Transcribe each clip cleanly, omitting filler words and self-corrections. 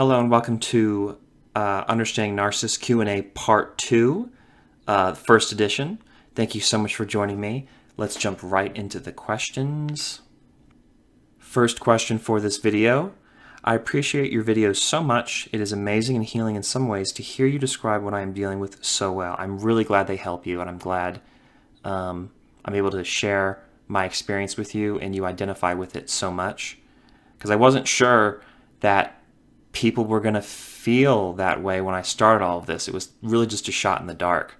Hello and welcome to Understanding Narcissist Q&A Part 2, first edition. Thank you so much for joining me. Let's jump right into the questions. First question for this video. I appreciate your videos so much. It is amazing and healing in some ways to hear you describe what I am dealing with so well. I'm really glad they help you, and I'm glad I'm able to share my experience with you and you identify with it so much. Because I wasn't sure that people were going to feel that way when I started all of this. It was really just a shot in the dark.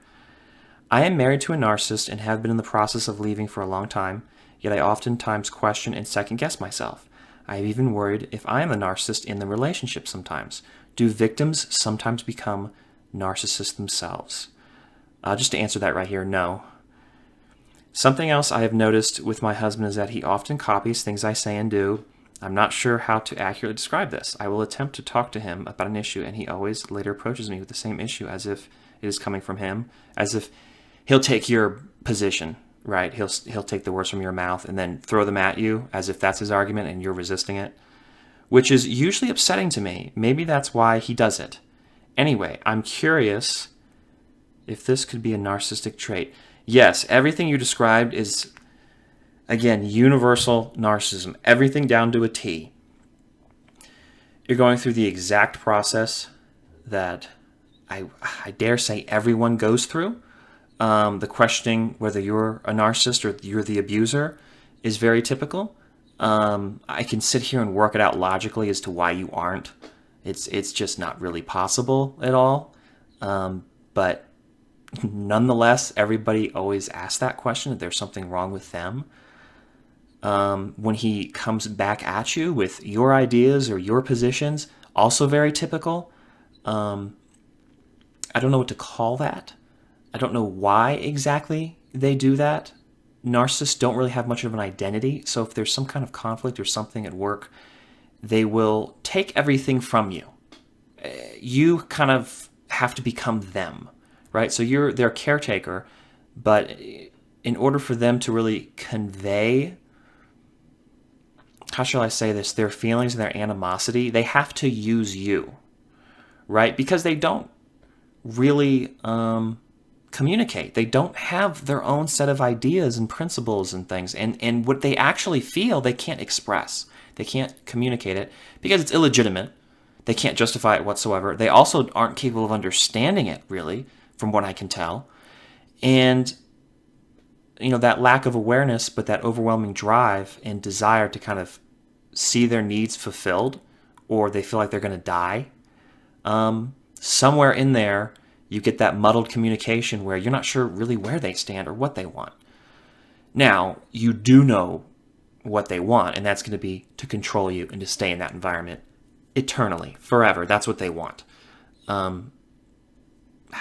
I am married to a narcissist and have been in the process of leaving for a long time, yet I oftentimes question and second guess myself. I have even worried if I am the narcissist in the relationship sometimes. Do victims sometimes become narcissists themselves? Just to answer that right here, no. Something else I have noticed with my husband is that he often copies things I say and do. I'm not sure how to accurately describe this. I will attempt to talk to him about an issue, and he always later approaches me with the same issue as if it is coming from him, as if he'll take your position, right? He'll take the words from your mouth and then throw them at you as if that's his argument and you're resisting it, which is usually upsetting to me. Maybe that's why he does it. Anyway, I'm curious if this could be a narcissistic trait. Yes, everything you described is, again, universal narcissism, everything down to a T. You're going through the exact process that I dare say everyone goes through. The questioning whether you're a narcissist or you're the abuser is very typical. I can sit here and work it out logically as to why you aren't. It's just not really possible at all. But nonetheless, everybody always asks that question, if there's something wrong with them. When he comes back at you with your ideas or your positions, also very typical. I don't know what to call that. I don't know why exactly they do that. Narcissists don't really have much of an identity, so if there's some kind of conflict or something at work, they will take everything from you. You kind of have to become them, right? So you're their caretaker, but in order for them to really convey, how shall I say this, their feelings and their animosity, they have to use you, right? Because they don't really communicate. They don't have their own set of ideas and principles and things. And what they actually feel, they can't express. They can't communicate it because it's illegitimate. They can't justify it whatsoever. They also aren't capable of understanding it, really, from what I can tell. And that lack of awareness, but that overwhelming drive and desire to kind of see their needs fulfilled, or they feel like they're going to die. Somewhere in there, you get that muddled communication where you're not sure really where they stand or what they want. Now, you do know what they want, and that's going to be to control you and to stay in that environment eternally, forever. That's what they want. How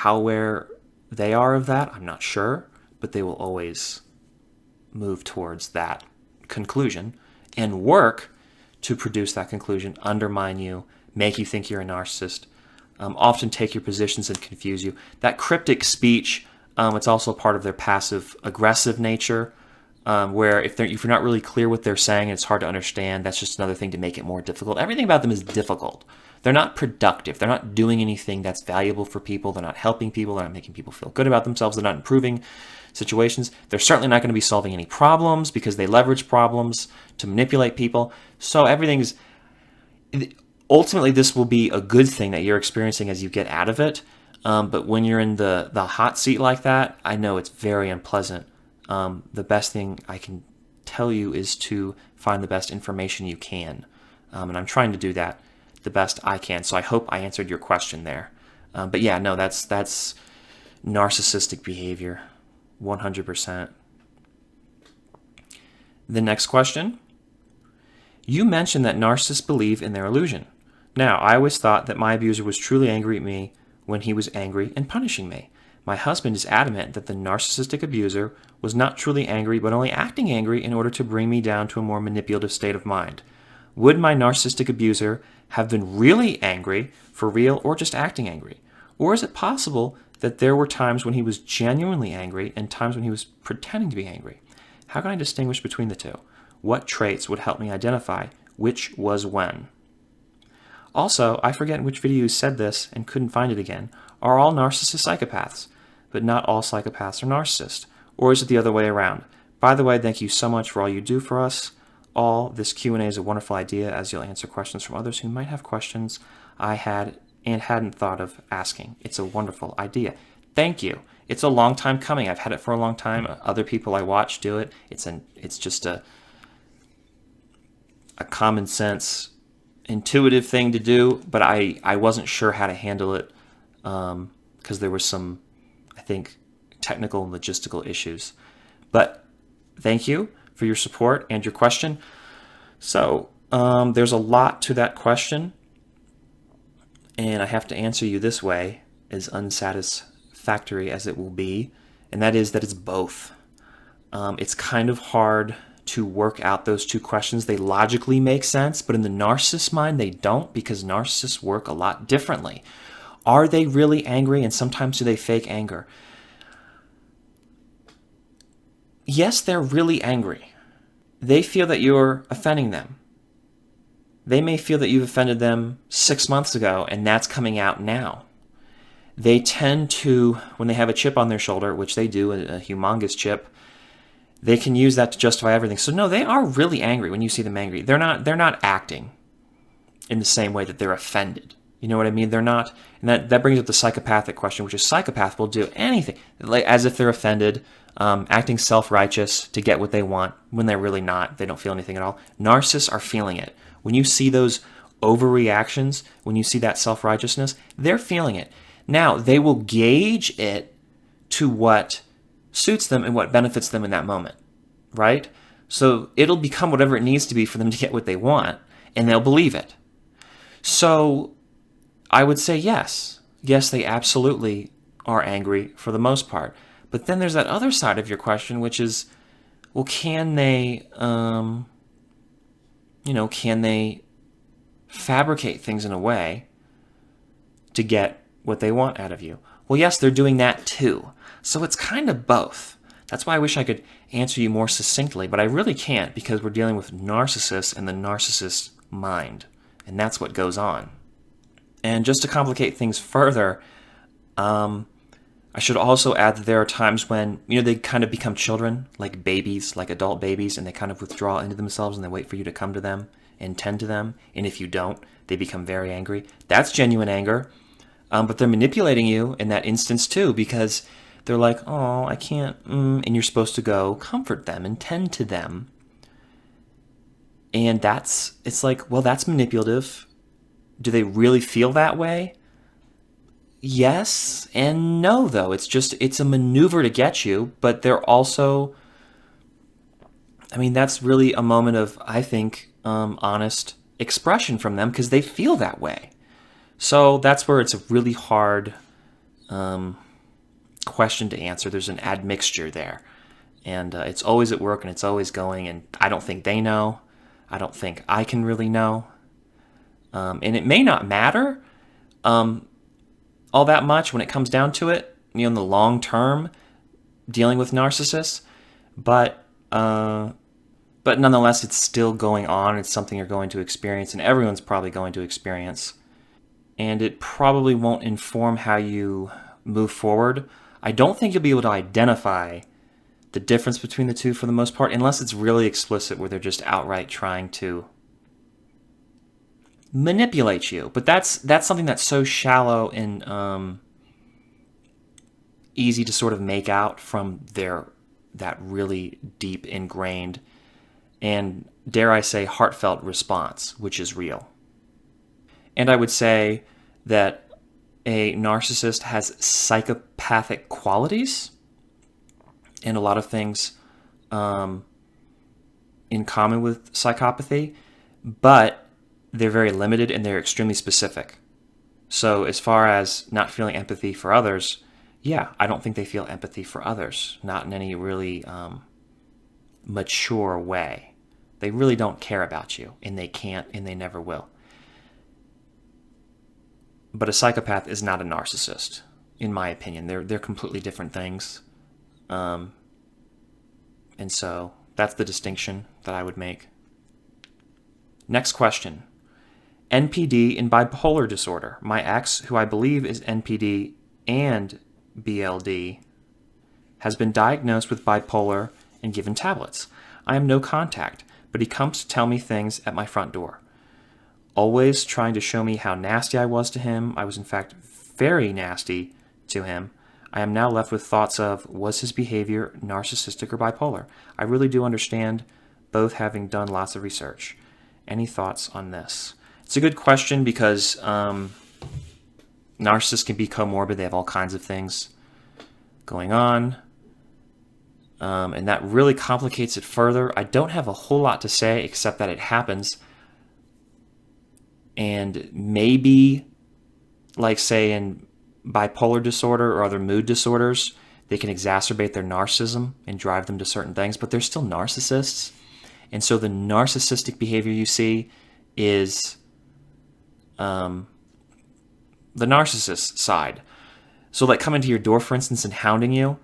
aware they are of that, I'm not sure. But they will always move towards that conclusion and work to produce that conclusion, undermine you, make you think you're a narcissist, often take your positions and confuse you. That cryptic speech, it's also part of their passive-aggressive nature, where if you're not really clear what they're saying and it's hard to understand, that's just another thing to make it more difficult. Everything about them is difficult. They're not productive. They're not doing anything that's valuable for people. They're not helping people. They're not making people feel good about themselves. They're not improving situations. They're certainly not going to be solving any problems because they leverage problems to manipulate people. So ultimately, this will be a good thing that you're experiencing as you get out of it. But when you're in the hot seat like that, I know it's very unpleasant. The best thing I can tell you is to find the best information you can. And I'm trying to do that the best I can. So I hope I answered your question there. But yeah, no, that's narcissistic behavior, 100%. The next question. You mentioned that narcissists believe in their illusion. Now, I always thought that my abuser was truly angry at me when he was angry and punishing me. My husband is adamant that the narcissistic abuser was not truly angry, but only acting angry in order to bring me down to a more manipulative state of mind. Would my narcissistic abuser have been really angry for real or just acting angry? Or is it possible that there were times when he was genuinely angry and times when he was pretending to be angry? How can I distinguish between the two? What traits would help me identify which was when? Also, I forget in which video you said this and couldn't find it again. Are all narcissists psychopaths? But not all psychopaths are narcissists. Or is it the other way around? By the way, thank you so much for all you do for us all. This Q&A is a wonderful idea as you'll answer questions from others who might have questions I had and hadn't thought of asking. It's a wonderful idea. Thank you. It's a long time coming. I've had it for a long time. Other people I watch do it. It's just a common sense, intuitive thing to do, but I wasn't sure how to handle it because there were some, I think, technical and logistical issues. But thank you for your support and your question. So there's a lot to that question, and I have to answer you this way, as unsatisfactory as it will be, and that is that it's both. It's kind of hard to work out those two questions. They logically make sense, but in the narcissist mind, they don't, because narcissists work a lot differently. Are they really angry, and sometimes do they fake anger? Yes, they're really angry. They feel that you're offending them. They may feel that you've offended them 6 months ago, and that's coming out now. They tend to, when they have a chip on their shoulder, which they do, a humongous chip, they can use that to justify everything. So no, they are really angry when you see them angry. They're not acting in the same way that they're offended. You know what I mean? They're not, and that brings up the psychopathic question, which is psychopath will do anything, like as if they're offended, acting self-righteous to get what they want when they're really not. They don't feel anything at all. Narcissists are feeling it. When you see those overreactions, when you see that self-righteousness, they're feeling it. Now, they will gauge it to what suits them and what benefits them in that moment, right? So it'll become whatever it needs to be for them to get what they want, and they'll believe it. So I would say yes. Yes, they absolutely are angry for the most part. But then there's that other side of your question, which is, well, can they, can they fabricate things in a way to get what they want out of you? Well, yes, they're doing that too. So it's kind of both. That's why I wish I could answer you more succinctly, but I really can't, because we're dealing with narcissists and the narcissist mind, and that's what goes on. And just to complicate things further, I should also add that there are times when, they kind of become children, like babies, like adult babies, and they kind of withdraw into themselves and they wait for you to come to them and tend to them. And if you don't, they become very angry. That's genuine anger. But they're manipulating you in that instance too, because they're like, oh, I can't, and you're supposed to go comfort them and tend to them. And it's like, well, that's manipulative. Do they really feel that way? Yes and no, though. It's a maneuver to get you, but they're also, that's really a moment of, I think, honest expression from them, because they feel that way. So that's where it's a really hard question to answer. There's an admixture there. And it's always at work and it's always going, and I don't think they know. I don't think I can really know. And it may not matter all that much when it comes down to it, in the long term, dealing with narcissists. But nonetheless, it's still going on. It's something you're going to experience, and everyone's probably going to experience. And it probably won't inform how you move forward. I don't think you'll be able to identify the difference between the two for the most part, unless it's really explicit where they're just outright trying to manipulate you. But that's something that's so shallow and easy to sort of make out from that really deep ingrained and, dare I say, heartfelt response, which is real. And I would say that a narcissist has psychopathic qualities and a lot of things in common with psychopathy, but they're very limited and they're extremely specific. So as far as not feeling empathy for others, yeah, I don't think they feel empathy for others, not in any really mature way. They really don't care about you, and they can't, and they never will. But a psychopath is not a narcissist, in my opinion. They're completely different things. And so that's the distinction that I would make. Next question. NPD in bipolar disorder. My ex, who I believe is NPD and BLD, has been diagnosed with bipolar and given tablets. I am no contact, but he comes to tell me things at my front door. Always trying to show me how nasty I was to him. I was in fact very nasty to him. I am now left with thoughts of, was his behavior narcissistic or bipolar? I really do understand both, having done lots of research. Any thoughts on this? It's a good question because narcissists can be comorbid. They have all kinds of things going on. And that really complicates it further. I don't have a whole lot to say except that it happens. And maybe, like say in bipolar disorder or other mood disorders, they can exacerbate their narcissism and drive them to certain things, but they're still narcissists. And so the narcissistic behavior you see is the narcissist side. So like coming to your door, for instance, and hounding you,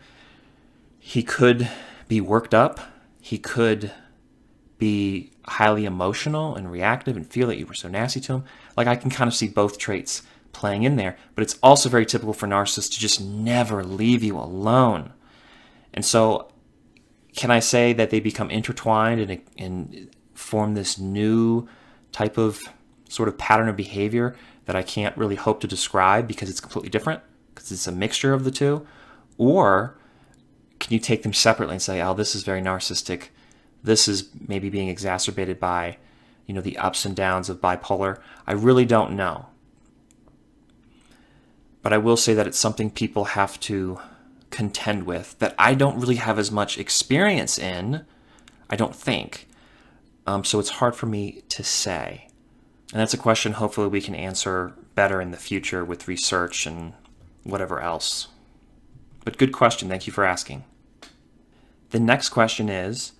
he could be worked up. He could be highly emotional and reactive and feel that you were so nasty to him. Like I can kind of see both traits playing in there, but it's also very typical for narcissists to just never leave you alone. And so can I say that they become intertwined and form this new type of sort of pattern of behavior that I can't really hope to describe because it's completely different, because it's a mixture of the two? Or can you take them separately and say, oh, this is very narcissistic. This is maybe being exacerbated by, the ups and downs of bipolar. I really don't know. But I will say that it's something people have to contend with that I don't really have as much experience in, I don't think. So it's hard for me to say. And that's a question hopefully we can answer better in the future with research and whatever else. But good question. Thank you for asking. The next question is,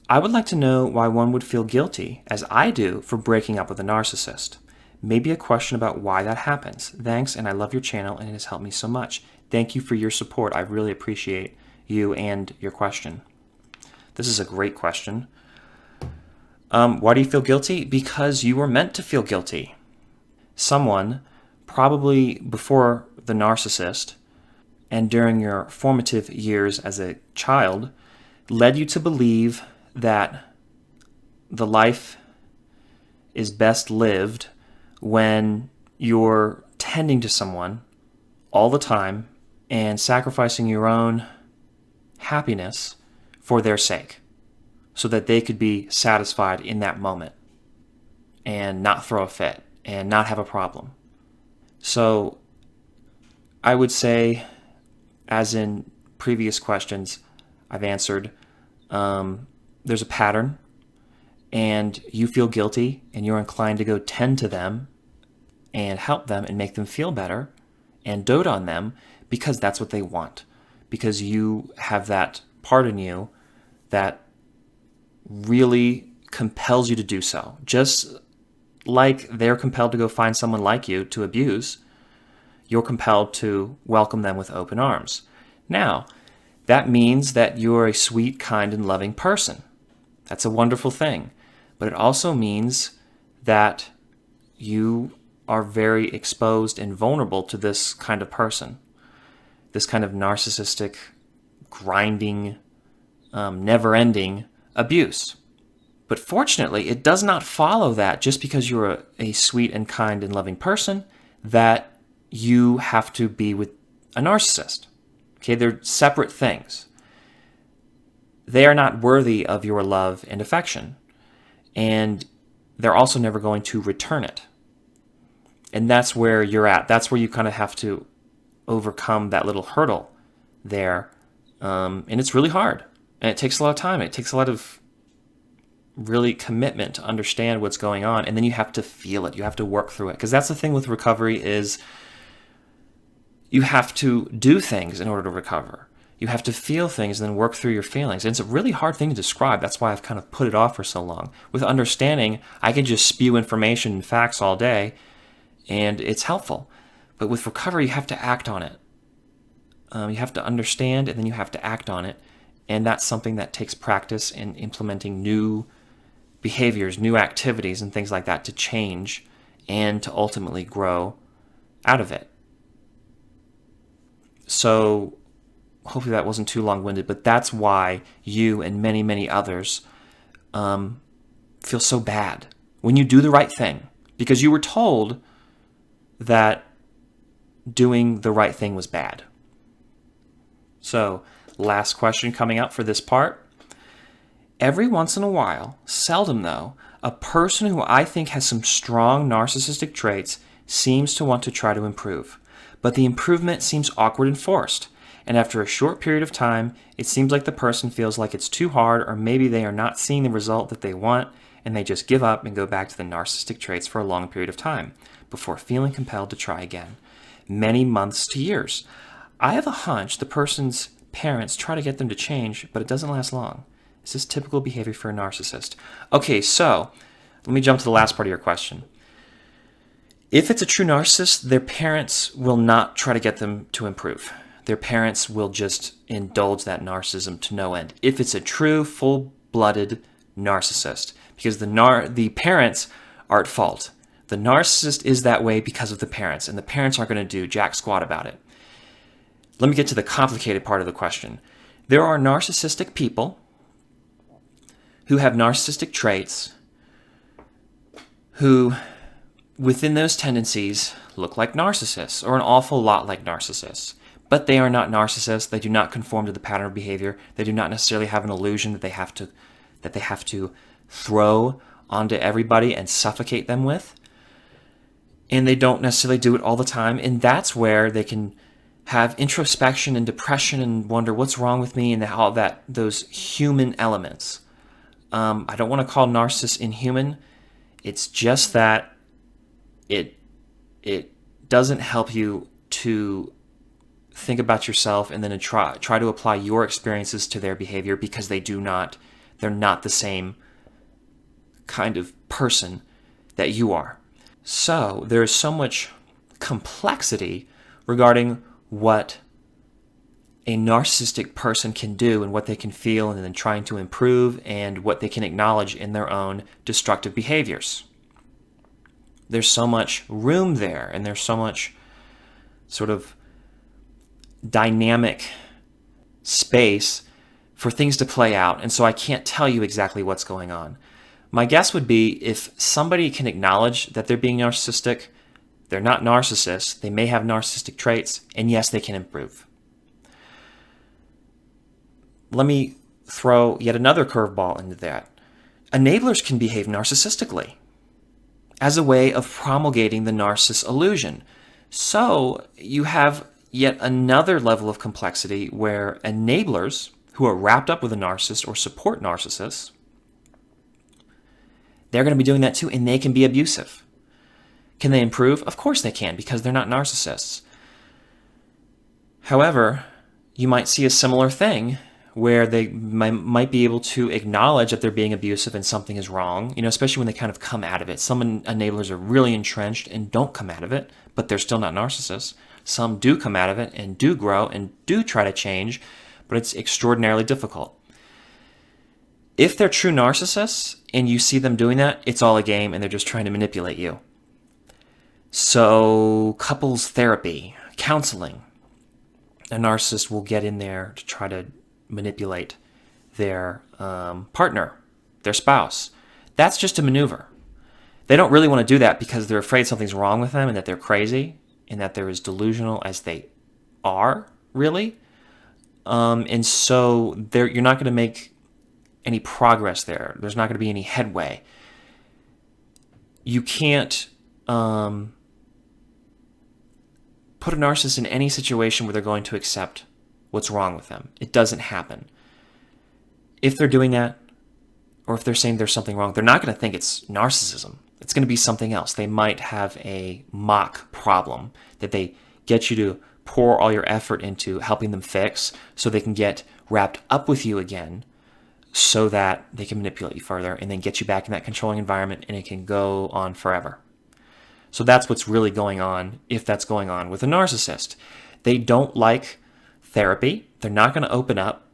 I would like to know why one would feel guilty, as I do, for breaking up with a narcissist. Maybe a question about why that happens. Thanks, and I love your channel, and it has helped me so much. Thank you for your support. I really appreciate you and your question. This is a great question. Why do you feel guilty? Because you were meant to feel guilty. Someone, probably before the narcissist, and during your formative years as a child, led you to believe that the life is best lived when you're tending to someone all the time and sacrificing your own happiness for their sake so that they could be satisfied in that moment and not throw a fit and not have a problem. So I would say, as in previous questions I've answered, there's a pattern, and you feel guilty, and you're inclined to go tend to them and help them and make them feel better and dote on them because that's what they want, because you have that part in you that really compels you to do so. Just like they're compelled to go find someone like you to abuse, you're compelled to welcome them with open arms. Now, that means that you're a sweet, kind, and loving person. That's a wonderful thing. But it also means that you are very exposed and vulnerable to this kind of person, this kind of narcissistic, grinding, never-ending abuse. But fortunately, it does not follow that just because you're a sweet and kind and loving person that you have to be with a narcissist. Okay, they're separate things. They are not worthy of your love and affection. And they're also never going to return it. And that's where you're at. That's where you kind of have to overcome that little hurdle there. And it's really hard. And it takes a lot of time. It takes a lot of really commitment to understand what's going on. And then you have to feel it. You have to work through it. Because that's the thing with recovery is you have to do things in order to recover. You have to feel things and then work through your feelings. And it's a really hard thing to describe. That's why I've kind of put it off for so long. With understanding, I can just spew information and facts all day, and it's helpful. But with recovery, you have to act on it. You have to understand, and then you have to act on it. And that's something that takes practice in implementing new behaviors, new activities, and things like that to change and to ultimately grow out of it. So hopefully that wasn't too long-winded, but that's why you and many, many others feel so bad when you do the right thing, because you were told that doing the right thing was bad. So, last question coming up for this part. Every once in a while, seldom though, a person who I think has some strong narcissistic traits seems to want to try to improve, but the improvement seems awkward and forced. And after a short period of time, it seems like the person feels like it's too hard, or maybe they are not seeing the result that they want, and they just give up and go back to the narcissistic traits for a long period of time before feeling compelled to try again. Many months to years. I have a hunch the person's parents try to get them to change, but it doesn't last long. Is this typical behavior for a narcissist? Okay, so let me jump to the last part of your question. If it's a true narcissist, their parents will not try to get them to improve. Their parents will just indulge that narcissism to no end. If it's a true, full-blooded narcissist, because the parents are at fault. The narcissist is that way because of the parents, and the parents aren't going to do jack squat about it. Let me get to the complicated part of the question. There are narcissistic people who have narcissistic traits who, within those tendencies, look like narcissists, or an awful lot like narcissists. But they are not narcissists. They do not conform to the pattern of behavior. They do not necessarily have an illusion that they have to throw onto everybody and suffocate them with. And they don't necessarily do it all the time. And that's where they can have introspection and depression and wonder what's wrong with me, and all that, those human elements. I don't want to call narcissists inhuman. It's just that it doesn't help you to think about yourself and then to try to apply your experiences to their behavior, because they're not the same kind of person that you are. So there is so much complexity regarding what a narcissistic person can do and what they can feel, and then trying to improve, and what they can acknowledge in their own destructive behaviors. There's so much room there, and there's so much sort of dynamic space for things to play out, and so I can't tell you exactly what's going on. My guess would be, if somebody can acknowledge that they're being narcissistic, they're not narcissists, they may have narcissistic traits, and yes, they can improve. Let me throw yet another curveball into that. Enablers can behave narcissistically as a way of promulgating the narcissist illusion. So you have yet another level of complexity where enablers who are wrapped up with a narcissist or support narcissists, they're going to be doing that too, and they can be abusive. Can they improve? Of course they can, because they're not narcissists. However, you might see a similar thing where they might be able to acknowledge that they're being abusive and something is wrong, especially when they kind of come out of it. Some enablers are really entrenched and don't come out of it, but they're still not narcissists. Some do come out of it and do grow and do try to change, but it's extraordinarily difficult. If they're true narcissists and you see them doing that, it's all a game and they're just trying to manipulate you. So, couples therapy, counseling, a narcissist will get in there to try to manipulate their partner, their spouse. That's just a maneuver. They don't really want to do that because they're afraid something's wrong with them and that they're crazy and that they're as delusional as they are, really. And so you're not going to make any progress there. There's not going to be any headway. You can't put a narcissist in any situation where they're going to accept what's wrong with them. It doesn't happen. If they're doing that, or if they're saying there's something wrong, they're not going to think it's narcissism. It's going to be something else. They might have a mock problem that they get you to pour all your effort into helping them fix so they can get wrapped up with you again so that they can manipulate you further and then get you back in that controlling environment, and it can go on forever. So that's what's really going on, if that's going on with a narcissist. They don't like therapy. They're not going to open up.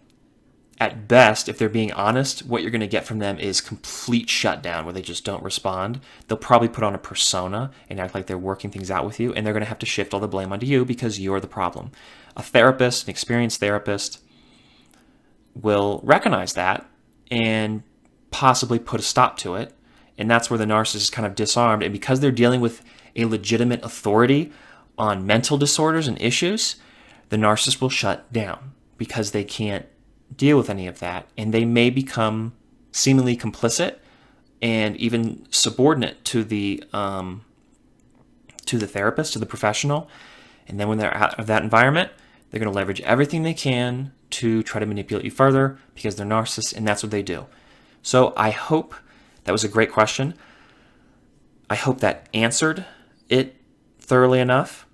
At best, if they're being honest, what you're going to get from them is complete shutdown where they just don't respond. They'll probably put on a persona and act like they're working things out with you, and they're going to have to shift all the blame onto you because you're the problem. A therapist, an experienced therapist, will recognize that and possibly put a stop to it. And that's where the narcissist is kind of disarmed. And because they're dealing with a legitimate authority on mental disorders and issues, the narcissist will shut down because they can't deal with any of that. And they may become seemingly complicit and even subordinate to the therapist, to the professional. And then when they're out of that environment, they're going to leverage everything they can to try to manipulate you further because they're narcissists, and that's what they do. So I hope that was a great question. I hope that answered it thoroughly enough.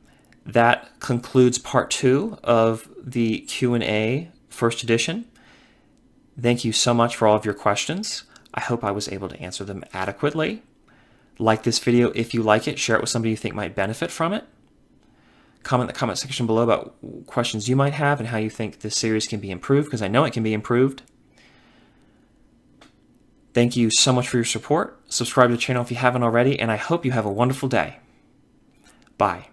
That concludes part 2 of the Q&A first edition. Thank you so much for all of your questions. I hope I was able to answer them adequately. Like this video if you like it. Share it with somebody you think might benefit from it. Comment in the comment section below about questions you might have and how you think this series can be improved, because I know it can be improved. Thank you so much for your support. Subscribe to the channel if you haven't already, and I hope you have a wonderful day. Bye.